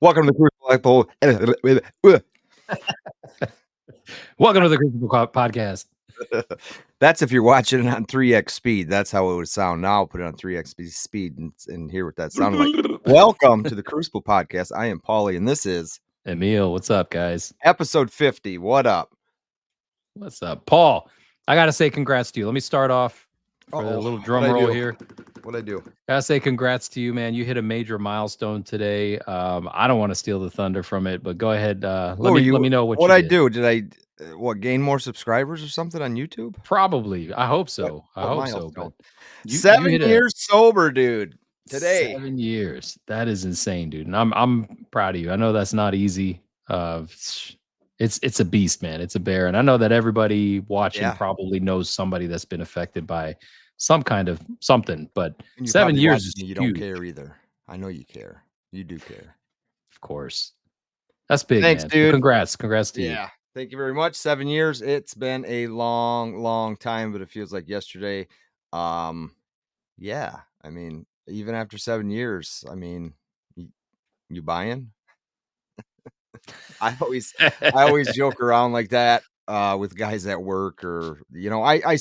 Welcome to the Crucible. Welcome to the Crucible podcast. That's if you're watching it on 3x speed. That's how it would sound. Now I'll put it on 3x speed and hear what that sounded like. Welcome to the Crucible podcast. I am Paulie, and this is Emil, what's up, guys? episode 50. What up? What's up, Paul? I gotta say congrats to you. Let me start off for the Uh-oh. little drum What'd I roll do? here. What'd I do? Gotta say congrats to you, man. You hit a major milestone today. I don't want to steal the thunder from it, but go ahead. Let me know what I you did. do? Did I gain more subscribers or something on YouTube? Probably. I hope so. I hope so. milestone? But you 7 hit years sober, dude. Today. 7 years. That is insane, dude. And I'm proud of you. I know that's not easy. It's a beast, man. It's a bear. And I know that everybody watching Yeah. probably knows somebody that's been affected by some kind of something, but And 7 years is you huge. don't care either. I know you care. You do care. Of course. That's big, Thanks, man. dude. Congrats to you. Yeah. Thank you very much. 7 years. It's been a long time, but it feels like yesterday. Yeah. I mean, even after 7 years, I mean, you buying? I always joke around like that with guys at work, or I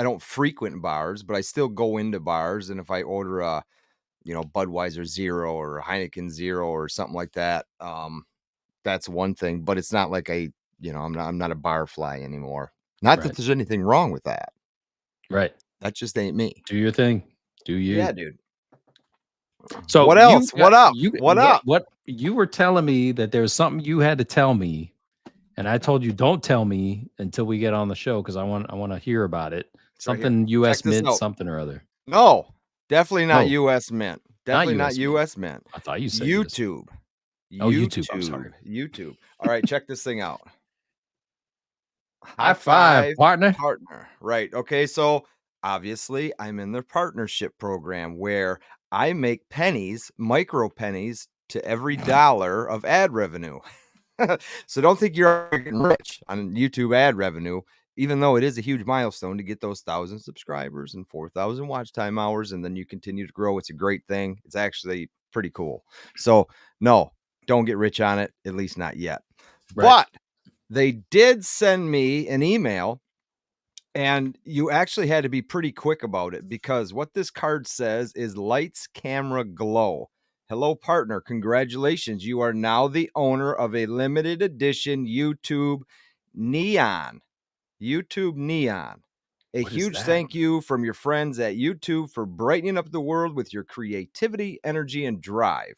don't frequent bars, but I still go into bars, and if I order a Budweiser Zero or a Heineken Zero or something like that, that's one thing, but it's not like I'm not a bar fly anymore. Not that there's anything wrong with that. Right. That just ain't me. Do your thing. Do you? Yeah, dude. So what else? What up? What up? What you were telling me that there's something you had to tell me, and I told you don't tell me until we get on the show because I want to hear about it. Something right U.S. Mint, something or other. No, definitely not U.S. Mint. Definitely not U.S. Mint. I thought you said YouTube. Oh, YouTube. I'm sorry. YouTube. All right, check this thing out. High five, partner. Right. Okay. So obviously, I'm in the partnership program where I make pennies, micro pennies, to every dollar of ad revenue. So don't think you're getting rich on YouTube ad revenue, even though it is a huge milestone to get those 1,000 subscribers and 4,000 watch time hours, and then you continue to grow. It's a great thing. It's actually pretty cool. So no, don't get rich on it, at least not yet. Right. But they did send me an email, and you actually had to be pretty quick about it, because what this card says is lights, camera, glow. Hello, partner. Congratulations. You are now the owner of a limited edition YouTube Neon. YouTube Neon. A huge thank you from your friends at YouTube for brightening up the world with your creativity, energy, and drive.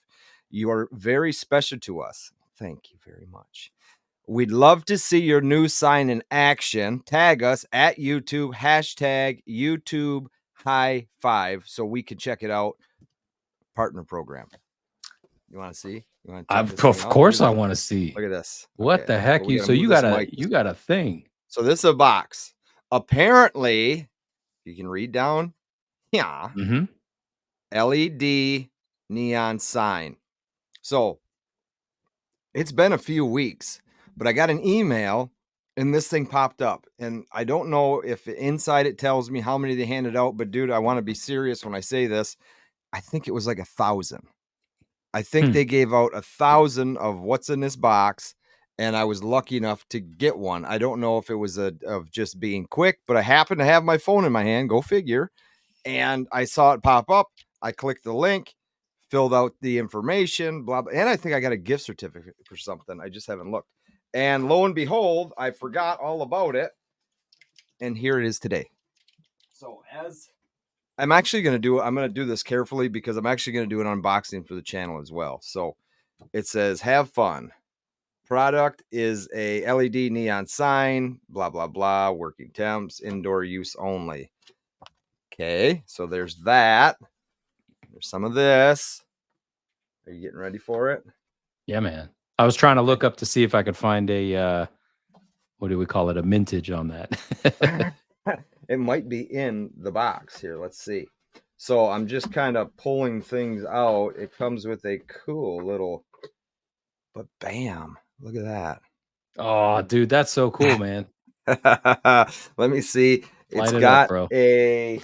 You are very special to us. Thank you very much. We'd love to see your new sign in action. Tag us at YouTube, #YouTube High Five, so we can check it out. Partner program. You want to see? You want to check this Of course I want to see. Look at this. What the heck? So you got a thing. So this is a box. Apparently, you can read down. Yeah. Mm-hmm. LED neon sign. So it's been a few weeks, but I got an email and this thing popped up, and I don't know if inside it tells me how many they handed out, but dude, I want to be serious when I say this. I think it was like 1,000. I think they gave out 1,000 of what's in this box, and I was lucky enough to get one. I don't know if it was of just being quick, but I happened to have my phone in my hand, go figure, and I saw it pop up. I clicked the link, filled out the information, blah, blah, and I think I got a gift certificate for something. I just haven't looked. And lo and behold, I forgot all about it, and here it is today. So as I'm actually going to do this carefully, because I'm actually going to do an unboxing for the channel as well. So it says, have fun. Product is a LED neon sign, blah, blah, blah, working temps, indoor use only. Okay, so there's that. There's some of this. Are you getting ready for it? Yeah, man. I was trying to look up to see if I could find a, what do we call it? A mintage on that. It might be in the box here. Let's see. So I'm just kind of pulling things out. It comes with a cool little, but bam, look at that. Oh, dude, that's so cool, man. Let me see. It's got a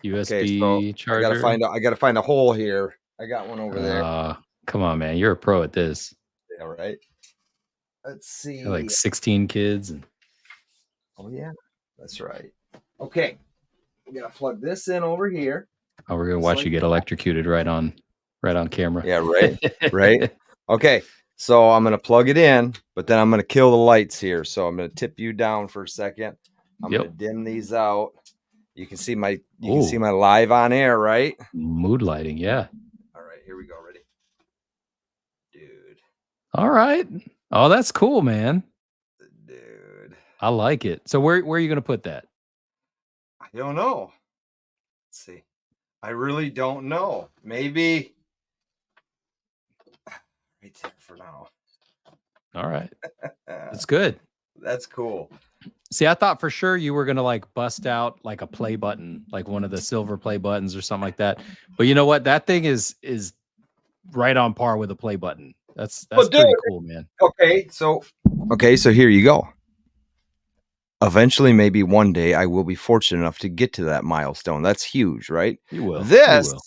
USB charger. I gotta find a hole here. I got one over there. Come on, man. You're a pro at this. Yeah, right. Let's You're like see. 16 kids. And Oh yeah, that's right. Okay, we gotta plug this in over here, oh, we're gonna just watch you like get electrocuted right on camera. yeah, right, right. Okay, so I'm gonna plug it in, but then I'm gonna kill the lights here. So I'm gonna tip you down for a second. I'm gonna Yep. dim these out. You can see my Oh, live on air, right? mood lighting. Yeah. All right, here we go. Ready, dude, All right. Oh, that's cool, man. dude. I like it. So where are you gonna put that? I don't know. Let's see. I really don't know. Maybe right there for now. All right. That's good. That's cool. See, I thought for sure you were gonna like bust out like a play button, like one of the silver play buttons or something like that. But you know what? That thing is right on par with a play button. Well, That's dude. pretty cool, man. Okay, so here you go. Eventually, maybe one day, I will be fortunate enough to get to that milestone. That's huge, right? You will. You This, will.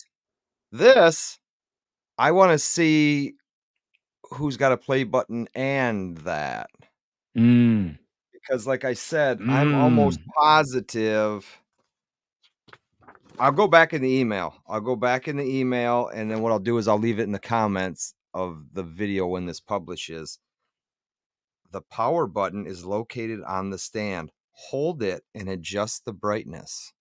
this, I want to see who's got a play button and that. Mm. Because, like I said, I'm almost Mm. positive. I'll go back in the email. And then what I'll do is I'll leave it in the comments of the video when this publishes. The power button is located on the stand. Hold it and adjust the brightness.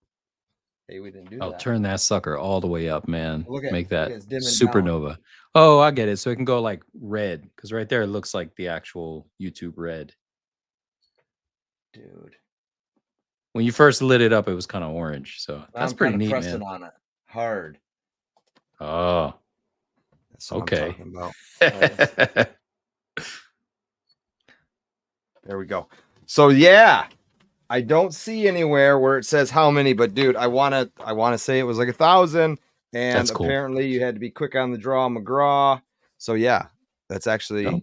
Hey, we didn't do I'll that. turn that sucker all the way up, man. Make Look at that it's dimming down. supernova. Oh, I get it. So it can go like red because right there it looks like the actual YouTube red. Dude. When you first lit it up, it was kind of orange. So that's I'm pretty kind of neat, pressing man. on it hard. Oh, That's what I'm okay. talking about. All right, there we go. So yeah, I don't see anywhere where it says how many, but dude, I wanna say it was like 1,000, and That's cool. apparently you had to be quick on the draw, McGraw. So yeah, that's Oh, actually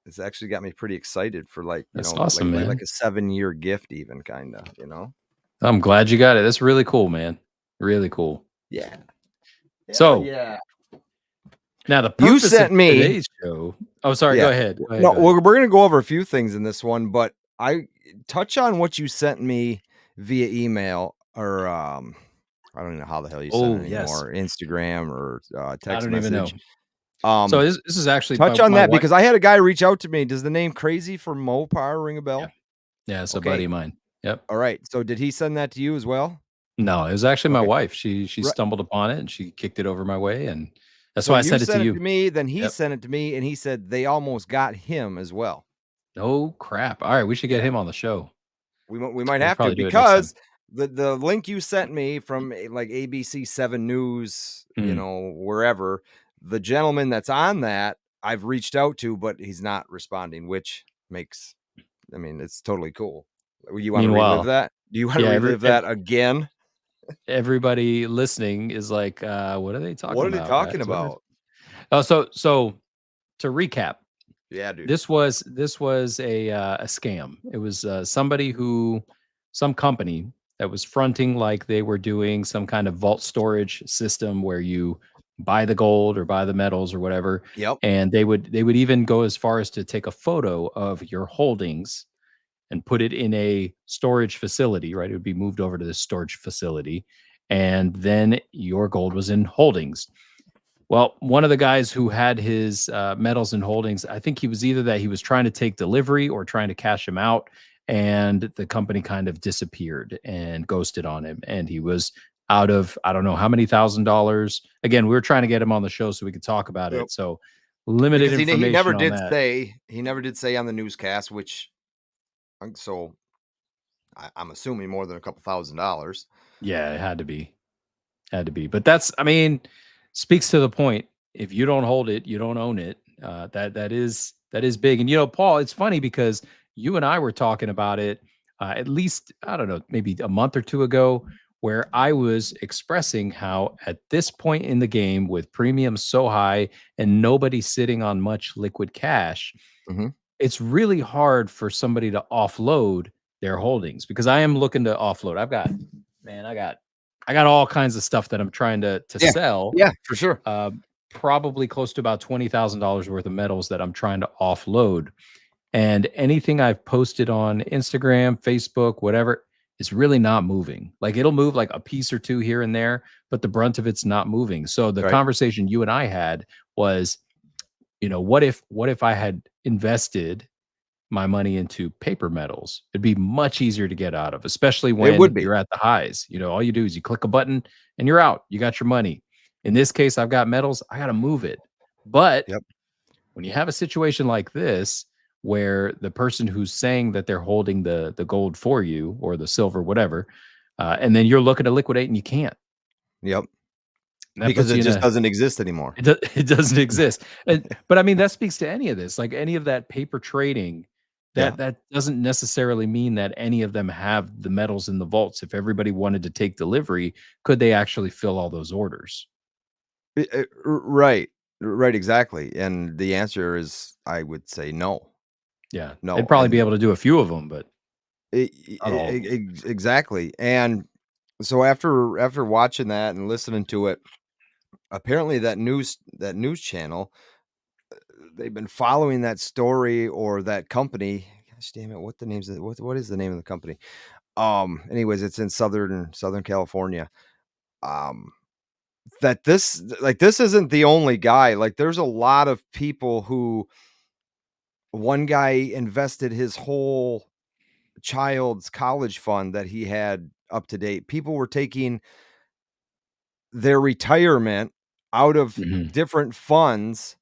it's actually got me pretty excited for like, that's awesome, like man. a 7-year gift even kinda. I'm glad you got it. That's really cool, man. Really cool. Yeah. Hell So yeah. now the You purpose of sent me today's show. Oh, sorry. Go Yeah. ahead. Go ahead. No, Go ahead. we're gonna go over a few things in this one, but I touch on what you sent me via email or I don't even know how the hell you send it Oh, yes. anymore, Instagram or I text don't even know. message. So Um, this is actually touch on my that wife. because I had a guy reach out to me. Does the name Crazy for Mopar ring a Yeah. bell? Yeah. It's a buddy Okay. of mine. Yep. All right. So did he send that to you as well? No, it was actually my Okay. wife. She Right. stumbled upon it and she kicked it over my way, and that's So why I you sent it to sent it you. to me, then he Yep. sent it to me, and he said they almost got him as well. Oh crap! All right, we should get Yeah. him on the show. We might We'll have to probably do it next time. because the link you sent me from like ABC 7 News, Mm. wherever, the gentleman that's on that I've reached out to, but he's not responding, which makes I mean, it's totally cool. You want to relive Meanwhile, that? Do you want to yeah, relive that again? everybody listening is like, "What are they What talking are they about, talking guys? What is?" about? Oh, so to recap, Yeah, dude. this was a scam. It was some company that was fronting like they were doing some kind of vault storage system where you buy the gold or buy the metals or whatever, Yep. and they would even go as far as to take a photo of your holdings and put it in a storage facility, right? It would be moved over to this storage facility, and then your gold was in holdings. Well, one of the guys who had his metals and holdings, I think he was either that he was trying to take delivery or trying to cash him out, and the company kind of disappeared and ghosted on him, and he was out of I don't know how many $1,000. Again, we were trying to get him on the show so we could talk about Yep. it. So limited Because he never information on did that. say on the newscast, which so I'm assuming more than a couple $1,000. Yeah, it had to be. Had to be. But that's I mean, speaks to the point. If you don't hold it, you don't own it. That is big. And Paul, it's funny because you and I were talking about it at least, I don't know, maybe a month or two ago, where I was expressing how at this point in the game with premiums so high and nobody sitting on much liquid cash, Mhm. it's really hard for somebody to offload their holdings because I am looking to offload. Man, I got all kinds of stuff that I'm trying to Yeah. sell. Yeah, for sure. probably close to about $20,000 worth of metals that I'm trying to offload. And anything I've posted on Instagram, Facebook, whatever, is really not moving. Like it'll move like a piece or two here and there, but the brunt of it's not moving. So the Right. conversation you and I had was, what if I had invested my money into paper metals? It'd be much easier to get out of, especially It would when be. you're at the highs. All you do is you click a button and you're out. You got your money. In this case, I've got metals, I got to move it. But Yep. when you have a situation like this, where the person who's saying that they're holding the gold for you or the silver, whatever, and then you're looking to liquidate and you can't, Yep. and that Because puts it you in just a doesn't exist anymore. it doesn't exist. But I mean, that speaks to any of this, like any of that paper trading. Yeah. That doesn't necessarily mean that any of them have the metals in the vaults. If everybody wanted to take delivery, could they actually fill all those orders? Right. Right, exactly, and the answer is, I would say no. Yeah, they'd No, probably be and able to do a few of them, but not all of them. exactly, and so after watching that and listening to it, apparently that news channel, they've been following that story or that company. Gosh damn it, what is the name of the company? Anyways, it's in Southern California. Um, that this isn't the only guy, like, there's a lot of people who one guy invested his whole child's college fund that he had up to date. People were taking their retirement out of Mhm. different funds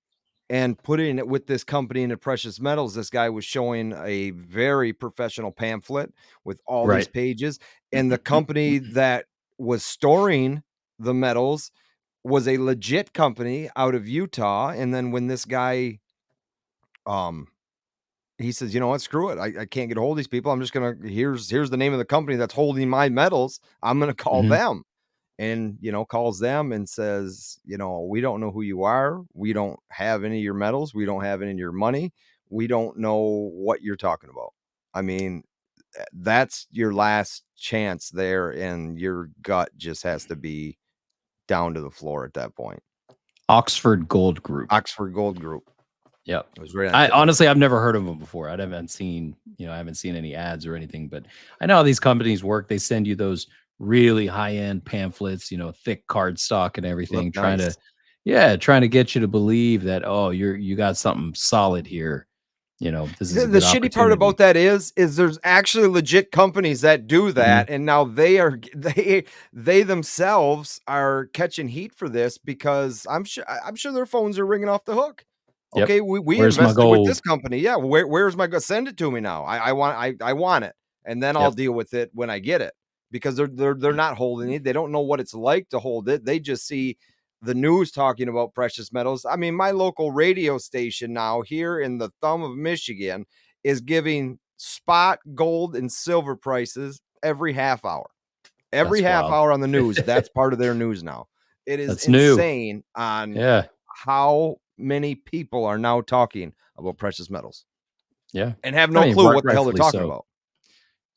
and putting it with this company into precious metals. This guy was showing a very professional pamphlet with all these Right. pages, and the company that was storing the metals was a legit company out of Utah. And then when this guy, um, he says, "You know what? Screw it. I can't get a hold of these people. I'm just gonna here's the name of the company that's holding my metals. I'm gonna call Mhm. them." And calls them and says, "We don't know who you are. We don't have any of your metals. We don't have any of your money. We don't know what you're talking about." I mean, that's your last chance there, and your gut just has to be down to the floor at that point. Oxford Gold Group. Oxford Gold Group. Yep. It was right on I tip of my honestly, tongue. I've never heard of them before. I haven't seen any ads or anything, but I know how these companies work. They send you those really high-end pamphlets, thick card stock and Look everything, nice. trying to get you to believe that, oh, you got something solid here. This is a The good shitty part opportunity. about that is there's actually legit companies that do Mhm. that, and now they themselves are catching heat for this because I'm sure their phones are ringing off the hook. Yep. Okay, we Where's my invested with this gold? company. Yeah, where's my go? Send it to me now. I want it, and then I'll Yep. deal with it when I get it because they're not holding it. They don't know what it's like to hold it. They just see the news talking about precious metals. I mean, my local radio station now here in the thumb of Michigan is giving spot gold and silver prices every half hour. Every That's half wild. hour on the news, that's part of their news now. It is That's new. insane on Yeah. how many people are now talking about precious metals Yeah. and have I no mean, clue what the hell they're rightfully talking so. about.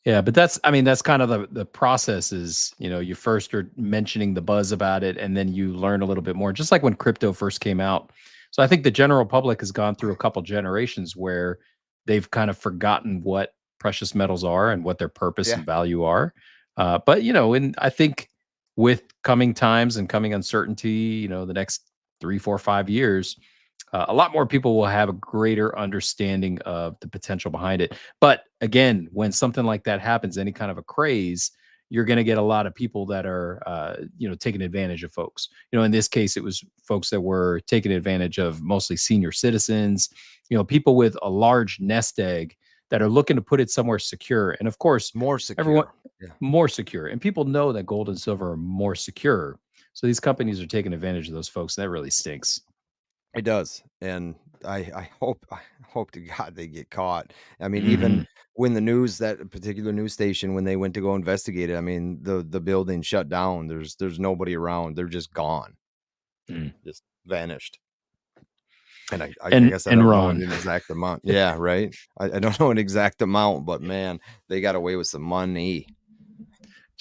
Yeah, but that's kind of the process is, you first are mentioning the buzz about it and then you learn a little bit more, just like when crypto first came out. So I think the general public has gone through a couple generations where they've kind of forgotten what precious metals are and what their purpose Yeah, and value are. But and I think with coming times and coming uncertainty, the next 3, 4, 5 years, a lot more people will have a greater understanding of the potential behind it. But again, when something like that happens, any kind of a craze, you're going to get a lot of people that are, taking advantage of folks. In this case, it was folks that were taking advantage of mostly senior citizens, people with a large nest egg that are looking to put it somewhere secure. And of course, more everyone secure. Yeah. more secure. And people know that gold and silver are more secure. So these companies are taking advantage of those folks. And that really stinks. It does, and I hope to God they get caught. I mean, even Hmm. when that particular news station, when they went to go investigate it, I mean, the building shut down. There's nobody around. They're just gone, just vanished. And I guess I don't know Enron. an exact amount. Yeah, right? I don't know an exact amount, but man, they got away with some money.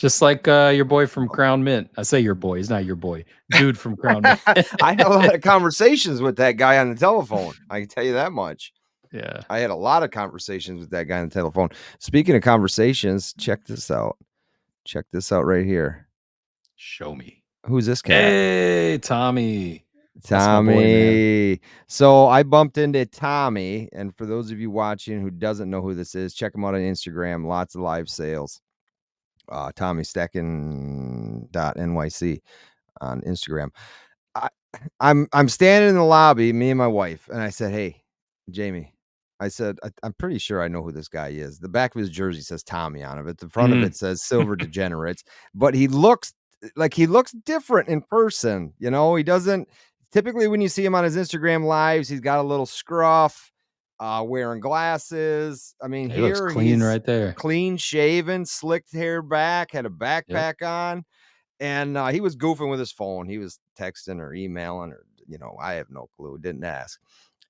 Just like, your boy from Crown Mint. I say your boy, he's not your boy. Dude from Crown Mint. I had a lot of conversations with that guy on the telephone. I can tell you that much. Yeah. I had a lot of conversations with that guy on the telephone. Speaking of conversations, check this out. Check this out right here. Show me. Who's this cat? Hey, Tommy. That's my boy, man. Tommy. So I bumped into Tommy, and for those of you watching who doesn't know who this is, check him out on Instagram. Lots of live sales. Tommy Stacking.nyc on Instagram. I, I'm standing in the lobby, me and my wife, and I said, "Hey, Jamie," I said, I'm pretty sure I know who this guy is. The back of his jersey says Tommy on it. The front of Mm. it says Silver Degenerates, but he looks different in person. You know, he doesn't typically when you see him on his Instagram lives, he's got a little scruff, wearing glasses. I mean, He looks here clean he's right there. clean shaven, slicked hair back, had a Yep. backpack on. And he was goofing with his phone. He was texting or emailing or, I have no clue. Didn't ask.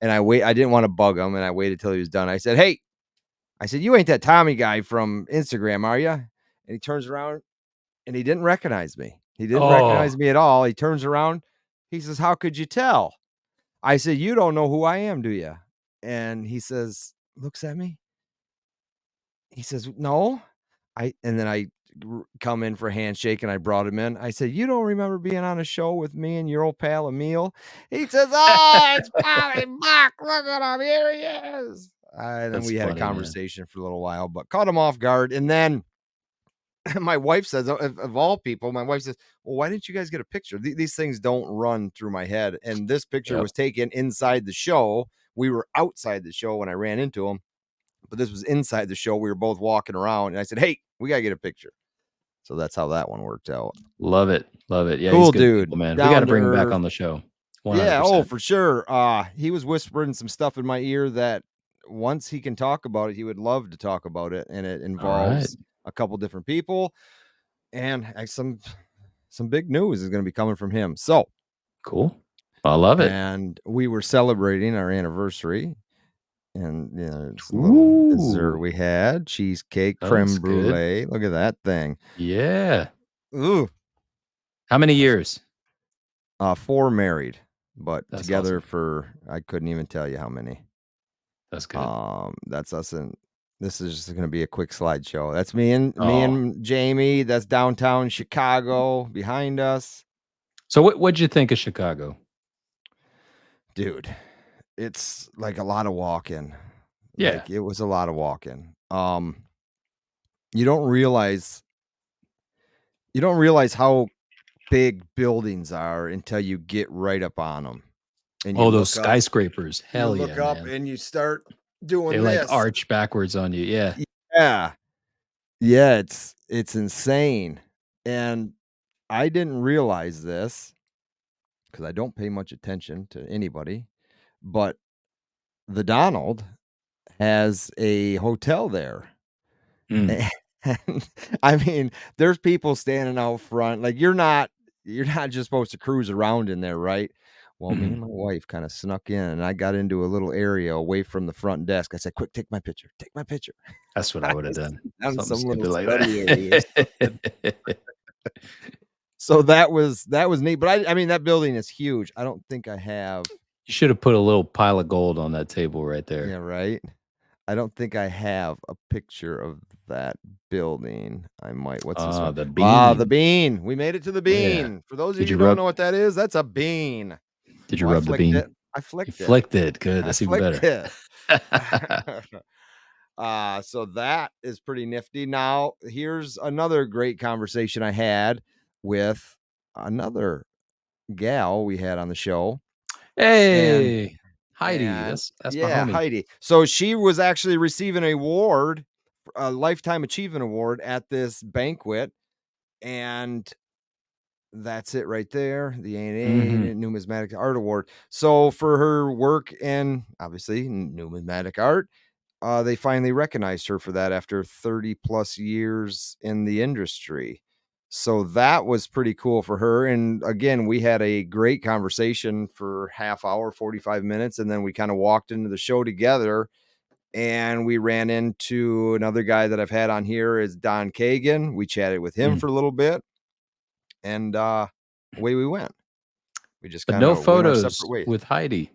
And I didn't want to bug him. And I waited till he was done. I said, "Hey," I said, "you ain't that Tommy guy from Instagram, are you?" And he turns around and he didn't recognize me. He didn't recognize Oh. me at all. He turns around. He says, "How could you tell?" I said, "You don't know who I am, do you?" And he says, looks at me. He says, "No." And then I come in for a handshake and I brought him in. I said, "You don't remember being on a show with me and your old pal Emil?" He says, "Oh, it's Bobby Buck. Look at him. Here he is." And then That's we had a funny, man. conversation for a little while, but caught him off guard. And then my wife says, of all people, my wife says, "Well, why didn't you guys get a picture?" These things don't run through my head. And this picture Yep. was taken inside the show. We were outside the show when I ran into him, but this was inside the show. We were both walking around, and I said, "Hey, we got to get a picture." So that's how that one worked out. Love it. Love it. Yeah, he's Cool good dude, people, man. We gotta down to bring him back earth. on the show. Yeah, oh, 100%. for sure. He was whispering some stuff in my ear that once he can talk about it, he would love to talk about it, and it All right. involves a couple different people, and some big news is going to be coming from him. So, Cool. I love it. and we were celebrating our anniversary, and it's a little dessert Ooh, we had, cheesecake, that's creme good. brulee. Look at that thing. Yeah. Ooh, How many years? 4 married, but That's together awesome. for I couldn't even tell you how many. That's good. That's us, and this is just gonna be a quick slideshow. That's me Oh. and Jamie. That's downtown Chicago behind us. So what'd you think of Chicago? Dude, it's like a lot of walking. Yeah. Like it was a lot of walking. You don't realize how big buildings are until you get right up on them. And Oh, those skyscrapers. you Hell look yeah, up man. and you start They, doing like, this. arch backwards on you. Yeah. Yeah. Yeah, it's insane. And I didn't realize this because I don't pay much attention to anybody, but the Donald has a hotel there. Mm. And I mean, there's people standing out front. Like you're not just supposed to cruise around in there, right? Well, me and Mhm. my wife kind of snuck in and I got into a little area away from the front desk. I said, "Quick, take my picture. Take my picture." That's what I I would have was done. down in Something some little stupid like study area or something. that. So that was neat. But I mean that building is huge. I don't think I have. You should have put a little pile of gold on that table right Yeah, there. right. I don't think I have a picture of that building. I might. What's this one? The The bean. bean. We made it to the Yeah. bean. For those of Did you you who don't rub know what that is, that's a bean. did you Oh, I rub the flicked it. bean? I You flicked it. flicked it. Good. I That's even flicked better. it. So that is pretty nifty. Now, here's another great conversation I had with another gal we had on the show. And Hey, Heidi. And That's my yeah, homie. Heidi. So she was actually receiving an award, a lifetime achievement award at this banquet. And that's it right there. The Mhm. A&A Numismatic Art Award. So for her work in obviously numismatic art, they finally recognized her for that after 30 plus years in the industry. So that was pretty cool for her. And again, we had a great conversation for half hour, 45 minutes, and then we kind of walked into the show together. and we ran into another guy that I've had on here is Don Kagan. We chatted with him Mm. for a little bit, and away we went. We just But kind no of went our separate photos ways. with Heidi.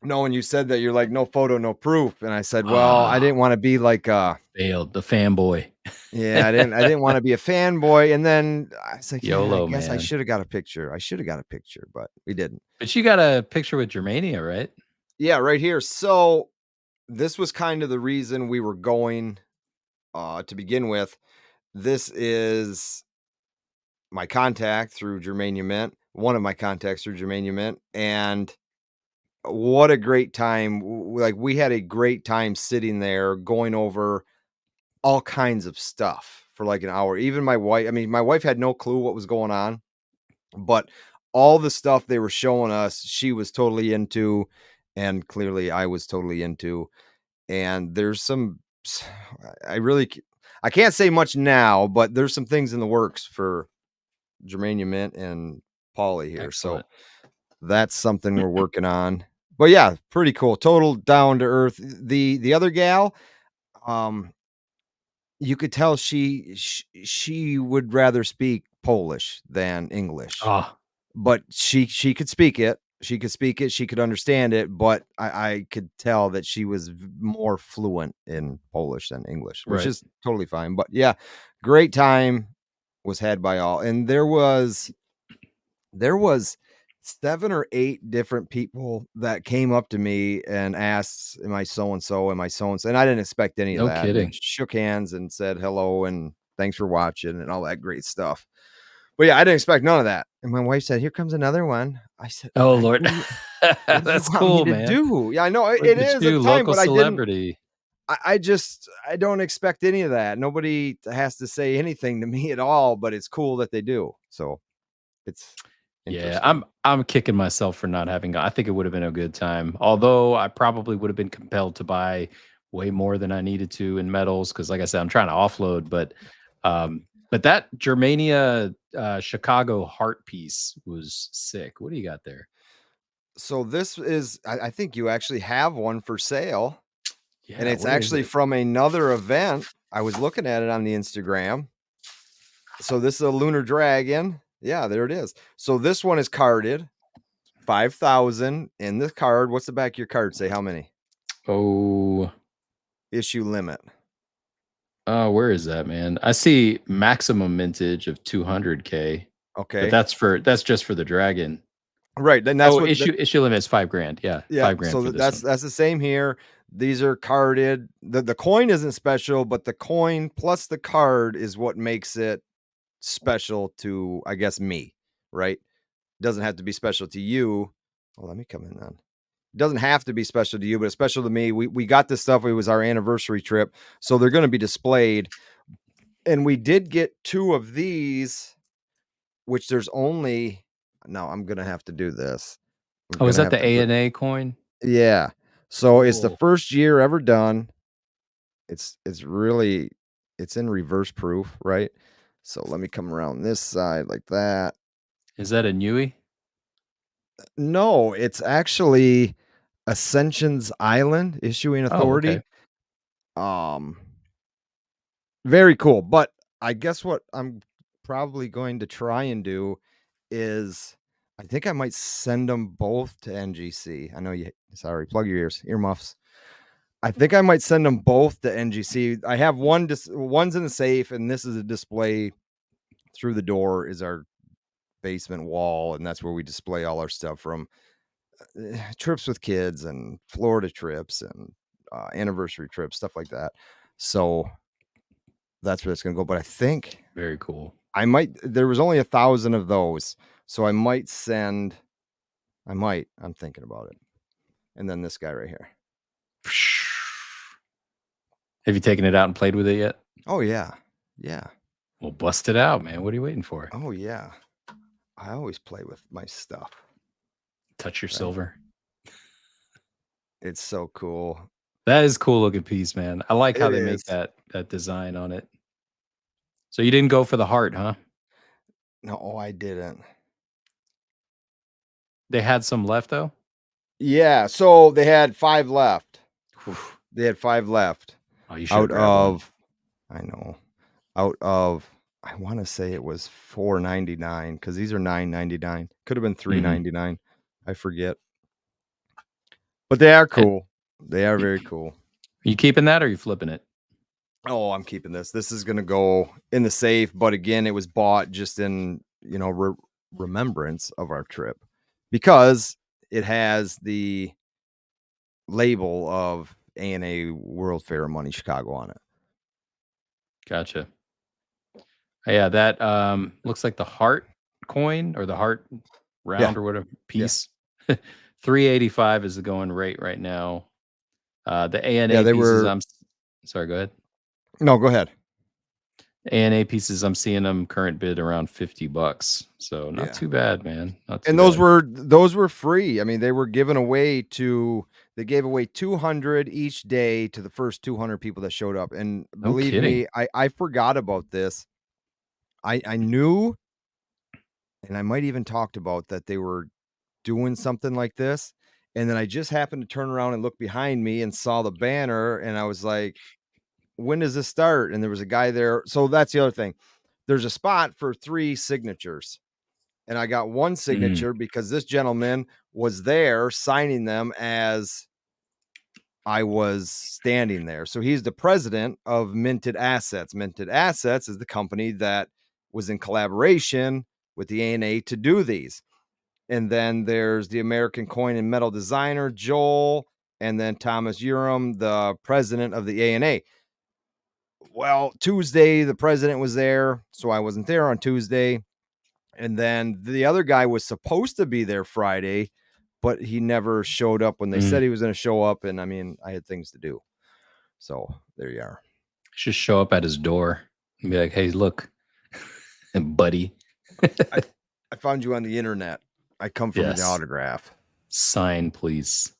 No, when you said that, you're like, no photo, no proof. And I said, well, I Ah, didn't want to be like, failed, the fanboy. yeah, I didn't want to be a fanboy. And then I was like, yeah, I YOLO, guess I man. should have got a picture. I should have got a picture, but we didn't. But you got a picture with Germania, right? Yeah, right here. So this was kind of the reason we were going to begin with. This is my contact through Germania Mint, one of my contacts through Germania Mint. And what a great time. Like, we had a great time sitting there going over all kinds of stuff for like an hour. Even my wife, I mean, my wife had no clue what was going on, but all the stuff they were showing us, she was totally into, and clearly I was totally into. And there's some, I really, I can't say much now, but there's some things in the works for Germania Mint and Pauly here. So Excellent. that's something we're working on. But yeah, pretty cool. Total down to earth. The other gal, um, you could tell she would rather speak Polish than English, Ah, but she could speak it. She could speak it. She could understand it, but I could tell that she was more fluent in Polish than English, which right. is totally fine. But yeah, great time was had by all, and there was 7 or 8 different people that came up to me and asked, "Am I so and so? Am I so and so?" And I didn't expect any of No that, and they kidding. shook hands and said hello and thanks for watching and all that great stuff. But yeah, I didn't expect none of that. And my wife said, "Here comes another one." I said, Oh, "I Lord. what do you That's want me cool, to man. do?" Yeah, I know Look it at is at you, the time, local but I didn't celebrity. I don't expect any of that. Nobody has to say anything to me at all, but it's cool that they do. So, it's Yeah, interesting. I'm kicking myself for not having gone. I think it would have been a good time. Although I probably would have been compelled to buy way more than I needed to in metals because, like I said, I'm trying to offload. But that Germania Chicago heart piece was sick. What do you got there? So this is I think you actually have one for sale, and Yeah, it's where is actually it? from another event. I was looking at it on the Instagram. So this is a lunar dragon. Yeah, there it is. So this one is carded 5,000 in the card. What's the back of your card say? How many? Oh, Issue limit. where is that, man? I see maximum mintage of 200K, but Okay. that's just for the dragon. Right. Then that's Oh, what that issue limit is 5 grand. Yeah, yeah, 5 grand so for this that's one. that's the same here. These are carded. The coin isn't special, but the coin plus the card is what makes it special to, I guess, me, right? Doesn't have to be special to you. Well, let me come in then. It doesn't have to be special to you, but it's special to me. We got this stuff. It was our anniversary trip, so they're going to be displayed. And we did get 2 of these, which there's only. No, I'm gonna have to do this. I'm Oh, is gonna that have the to. ANA coin? Yeah. So it's the Cool. first year ever done. It's really it's in reverse proof, right? So let me come around this side like that. Is that a Newy? No, it's actually Ascension's Island Issuing Oh, okay. Authority. Um, very cool. But I guess what I'm probably going to try and do is I think I might send them both to NGC. I know you sorry, plug your ears, earmuffs. I think I might send them both to NGC. I have one's in the safe, and this is a display through the door is our basement wall, and that's where we display all our stuff from trips with kids and Florida trips and anniversary trips, stuff like that. So that's where it's going to go. But I think Very cool. I might. There was only 1,000 of those, so I might send. I might. I'm thinking about it. And then this guy right here. Have you taken it out and played with it yet? Oh yeah, yeah. Well, bust it out, man. What are you waiting for? Oh yeah. I always play with my stuff. Touch your Right. silver. It's so cool. That is cool looking piece, man. I like how It they make is. that design on it. So you didn't go for the heart, huh? No, I didn't. They had some left though? Yeah, so they had 5 left. Oof. They had 5 left Oh, you should have out grabbed one. of I know, out of I wanna say it was 4.99 because these are 9.99. Could have been Mhm. 3.99. I forget. But they are And cool. They are very cool. you keeping that or are you flipping it? Oh, I'm keeping this. This is gonna go in the safe, but again, it was bought just in, remembrance of our trip because it has the label of A&A World Fair of Money Chicago on it. Gotcha. Yeah, that, looks like the heart coin or the heart Yeah, round or whatever yeah, piece. 385 is the going rate right now. The yeah, ANA they pieces were sorry, go ahead. no, go ahead. ANA pieces, I'm seeing them current bid around $50. So not Yeah. too bad, man. Not too And bad. those were free. I mean, they were given away to they gave away 200 each day to the first 200 people that showed up. And No believe kidding. me, I forgot about this. I knew and I might even talked about that they were doing something like this. And then I just happened to turn around and look behind me and saw the banner and I was like, when does this start? And there was a guy there. So that's the other thing. There's a spot for 3 signatures. And I got one Mm, signature because this gentleman was there signing them as I was standing there. So he's the president of Minted Assets. Minted Assets is the company that was in collaboration with the ANA to do these. And then there's the American Coin and Metal designer, Joel, and then Thomas Urim, the president of the ANA. Well, Tuesday, the president was there. So I wasn't there on Tuesday. And then the other guy was supposed to be there Friday, but he never showed up when they mm. said he was going to show up. And I mean, I had things to do. So there you are. Just show up at his door and be like, "Hey, look, buddy." I, I found you on the internet. I come from the Yes. autograph. Sign, please.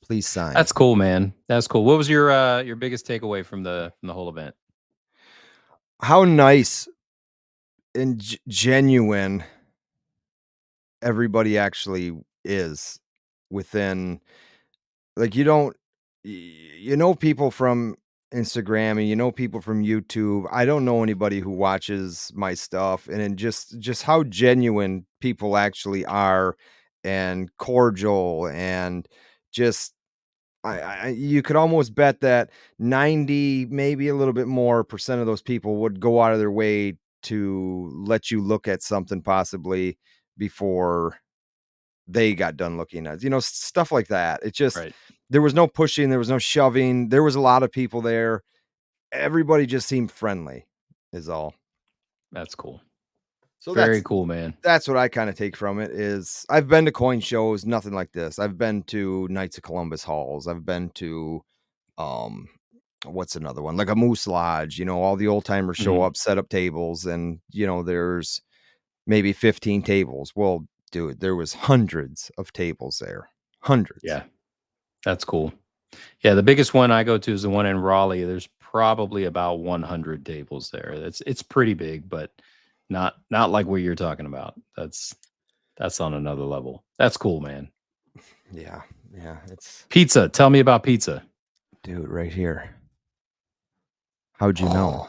Please sign. That's cool, man. That's cool. What was your biggest takeaway from the whole event? How nice and genuine everybody actually is within like you don't you know people from Instagram and you know people from YouTube. I don't know anybody who watches my stuff and then just how genuine people actually are and cordial and just you could almost bet that 90 maybe a little bit more percent of those people would go out of their way to let you look at something possibly before they got done looking at, stuff like that. It just Right. there was no pushing, there was no shoving. There was a lot of people there. Everybody just seemed friendly is all. That's cool. So Very that's cool, man. that's what I kind of take from it is I've been to coin shows, nothing like this. I've been to Knights of Columbus halls. I've been to um what's another one? Like a Moose Lodge, all the old timers show Mhm. up, set up tables and there's maybe 15 tables. Well, dude, there was hundreds of tables there. Hundreds. Yeah. That's cool. Yeah, the biggest one I go to is the one in Raleigh. There's probably about 100 tables there. It's pretty big, but not like what you're talking about. That's on another level. That's cool, man. Yeah, yeah, it's Pizza. Tell me about pizza. dude, right here. How'd you know?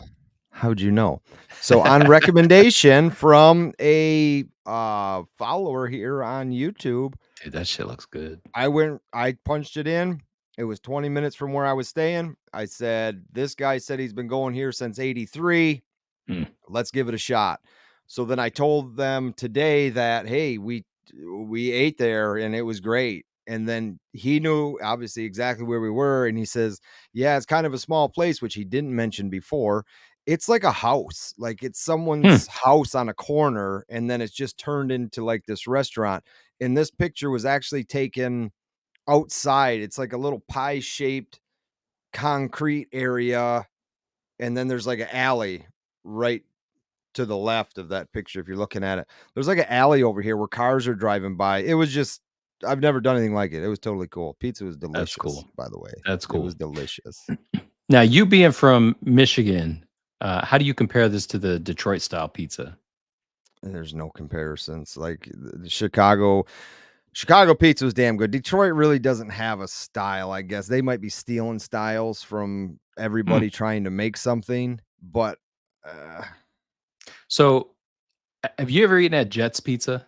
How'd you know? So on recommendation from a follower here on YouTube, Dude, that shit looks good. I punched it in. It was 20 minutes from where I was staying. I said, this guy said he's been going here since 83. Mm, Let's give it a shot. So then I told them today that, hey, we ate there and it was great. And then he knew obviously exactly where we were. And he says, yeah, it's kind of a small place, which he didn't mention before. It's like a house, like it's hmm, someone's house on a corner, and then it's just turned into like this restaurant. And this picture was actually taken outside. It's like a little pie shaped concrete area. And then there's like an alley right to the left of that picture if you're looking at it. There's like an alley over here where cars are driving by. It was just I've never done anything like it. It was totally cool. Pizza was that's delicious, cool. by the way. That's It cool. was delicious. Now, you being from Michigan, how do you compare this to the Detroit style pizza? There's no comparisons. Like Chicago, Chicago pizza was damn good. Detroit really doesn't have a style, I guess. They might be stealing styles from Mm. everybody trying to make something, but uh, So, have you ever eaten at Jets Pizza?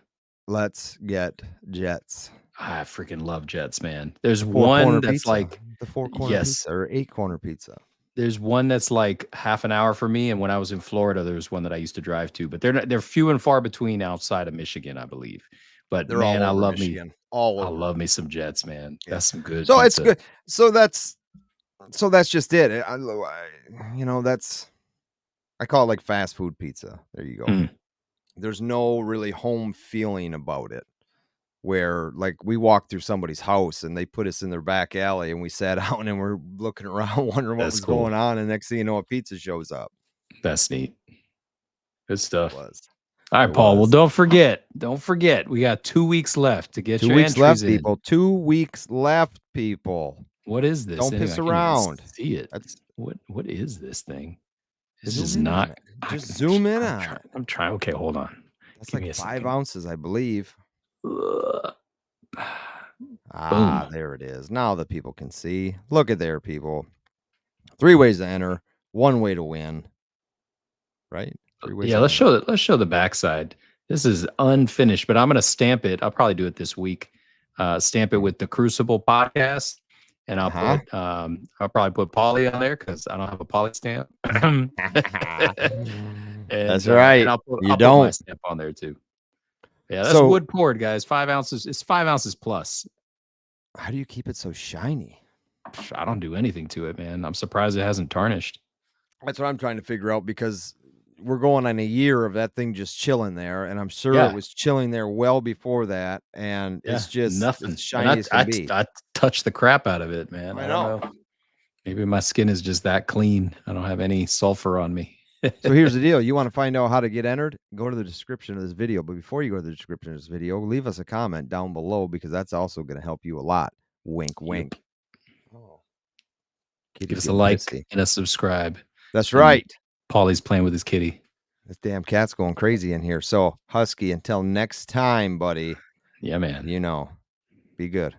let's get Jets. I freaking love Jets, man. There's The four one corner that's pizza. like The four corner yes, pizza or eight corner pizza. there's one that's like half an hour for me, and when I was in Florida, there was one that I used to drive to, but they're few and far between outside of Michigan, I believe. But They're all man, over Michigan. All I over. love me some Jets, man. Yeah. That's some good So it's pizza. good. So that's just it. That's I call it like fast food pizza. There you go. Mm, There's no really home feeling about it. Where like we walked through somebody's house and they put us in their back alley and we sat down and we're looking around wondering what that's was going cool. on, and next thing you know, a pizza shows up. That's neat. Good It stuff. was. All It right, Paul. Well, was. don't forget, we got 2 weeks left to get 2 your weeks entries left, in. people. 2 weeks left, people. What is this Don't anyway? piss I can't even around. see it. That's What is this thing? It's just zoom in on not. it. Just zoom in on it. I'm trying. Okay, hold on. That's Give like me a 5 second. ounces, I believe. Ugh. Ah, Boom. there it is. Now the people can see. Look at there, people. 3 ways to enter, 1 way to win, right? 3 ways Yeah, to enter. let's show the backside. This is unfinished, but I'm gonna stamp it. I'll probably do it this week. Stamp it Mm. with the Crucible podcast, and Uh-huh. I'll probably put Polly on there because I don't have a Polly stamp. That's And right. You I'll put my don't. stamp on there too. Yeah, that's So, wood poured, guys. 5 ounces. It's 5 ounces plus. how do you keep it so shiny? I don't do anything to it, man. I'm surprised it hasn't tarnished. That's what I'm trying to figure out, because we're going on a year of that thing just chilling there, and I'm sure it Yeah, was chilling there well before that, and yeah, it's nothing. And shiny as can be. I touched the crap out of it, man. I I don't know. know. Maybe my skin is just that clean. I don't have any sulfur on me. So here's the deal. You want to find out how to get entered? Go to the description of this video. But before you go to the description of this video, leave us a comment down below, because that's also going to help you a lot. Wink, Yep. wink. Oh, Give kitty's us a getting like pissy. and a subscribe. That's And right. Paulie's playing with his kitty. This damn cat's going crazy in here. So, Husky, until next time, buddy, Yeah, man. you know, be good.